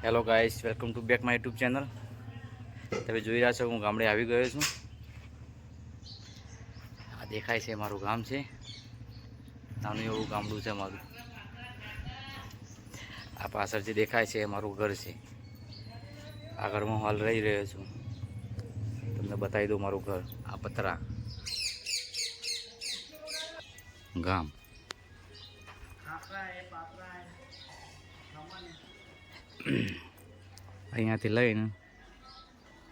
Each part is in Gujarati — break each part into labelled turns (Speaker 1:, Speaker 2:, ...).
Speaker 1: Hello guys, welcome to back my YouTube channel. તમે જોઈ રહ્યા છો હું ગામડે આવી ગયો છું. આ દેખાય છે મારું ગામ છે. નાનું એવું ગામડું છે મારું. આ પાછળ જે દેખાય છે એ મારું ઘર છે. આ ઘરમાં હાલ રહી રહ્યો છું. તમને બતાવી દઉં મારું ઘર. આ પતરા ગામ. અહીંયાથી લઈને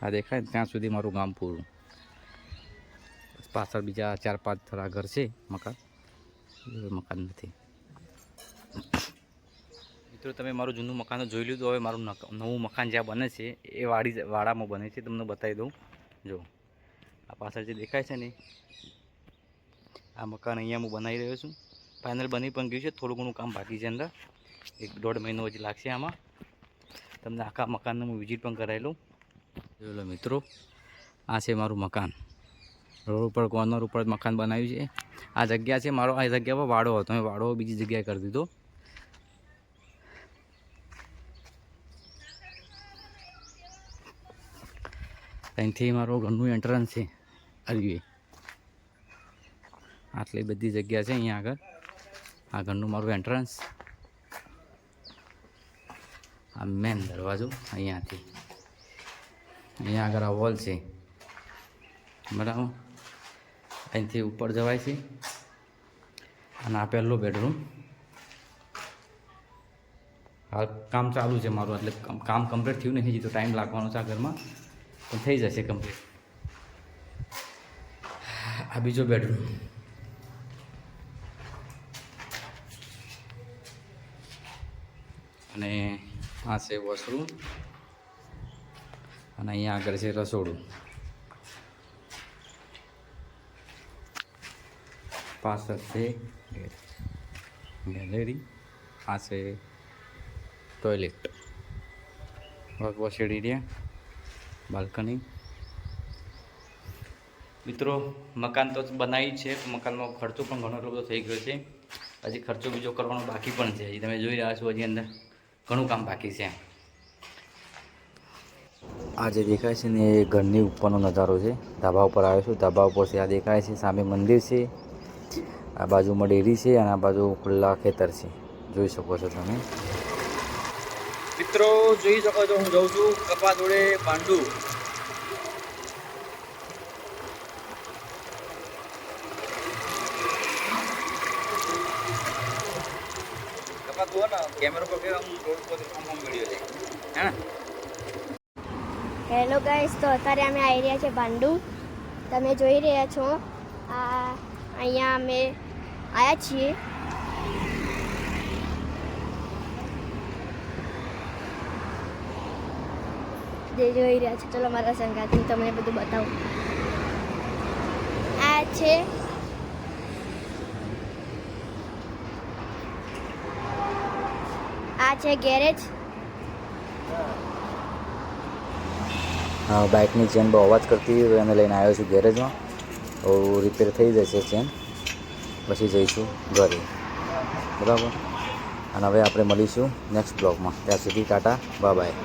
Speaker 1: આ દેખાય ત્યાં સુધી મારું ગામ પૂરું. પાછળ બીજા 4-5 થોડા ઘર છે, મકાન નથી. મિત્રો, તમે મારું જૂનું મકાન જોઈ લીધું. હવે મારું નવું મકાન જ્યાં બને છે એ વાડામાં બને છે. તમને બતાવી દઉં. જો આ પાછળ જે દેખાય છે ને, આ મકાન અહીંયા હું બનાવી રહ્યો છું. ફાઇનલ બની પણ ગયું છે. થોડું ઘણું કામ બાકી છે. અંદર 1-1.5 મહિનો હજી લાગશે આમાં. તમને આખા મકાનને હું વિઝિટ પણ કરાવી લઉં. જોઈ લો મિત્રો, આ છે મારું મકાન. રોડ ઉપર કોર્નર ઉપર મકાન બનાવ્યું છે. આ જગ્યા છે મારો. આ જગ્યા પર વાડો હતો. મેં વાડો બીજી જગ્યાએ કરી દીધો. અહીંથી મારો ઘરનું એન્ટ્રન્સ છે. હાઈવે આટલી બધી જગ્યા છે અહીંયા આગળ. આ ઘરનું મારું એન્ટ્રન્સ. આ મેન દરવાજો અહીંયાથી. અહીંયા આગળ આ વોલ છે, બરાબર. અહીંથી ઉપર જવાય છે. અને આ પહેલો બેડરૂમ. હાલ કામ ચાલુ છે મારું, એટલે કામ કમ્પ્લીટ થયું નહીં. હજી તો ટાઈમ લાગવાનો છે આ ઘરમાં, પણ થઈ જશે કમ્પ્લીટ. આ બીજો બેડરૂમ. અને આ છે વોશરૂમ. અને અહીંયા આગળ છે રસોડું. પાછળ છે ગેલેરી. આ છે ટોયલેટ, વોશ એરિયા, બાલ્કની. મિત્રો, મકાન તો બનાવી છે. મકાનમાં ખર્ચો પણ ઘણો બધો થઈ ગયો છે. હજી ખર્ચો બીજો કરવાનો બાકી પણ છે. હજી તમે જોઈ રહ્યા છો, હજી અંદર ઘણું કામ બાકી છે. આ જે દેખાય છે ને એ ઘરની ઉપરનો નજારો છે. ધાબા ઉપર આવ્યો છું. ધાબા ઉપરથી આ દેખાય છે. સામે મંદિર છે. આ બાજુમાં ડેરી છે અને આ બાજુ ખુલ્લા ખેતર છે. જોઈ શકો છો તમે મિત્રો. જોઈ શકો છો હું જઉં છું કપા જોડે પાંડુ. કપા તો ને કેમેરો પકડે હું રોડ પર વિડીયો લે હે ને.
Speaker 2: હેલો ગાઈસ, તો અત્યારે અમે આવી રહ્યા છે ભાંડુ. તમે જોઈ રહ્યા છો અહીંયા અમે આવ્યા છીએ. જે જોઈ રહ્યા છો, ચલો મારા સંગાથી તમને બધું બતાવું. આ છે ગેરેજ.
Speaker 1: બાઇકની ચેન બહુ અવાજ કરતી હોય, એને લઈને આવ્યો છું ગેરેજમાં. તો રિપેર થઈ જશે ચેન, પછી જઈશું ઘરે, બરાબર. અને હવે આપણે મળીશું નેક્સ્ટ બ્લોગમાં. ત્યાં સુધી ટાટા, બાય બાય.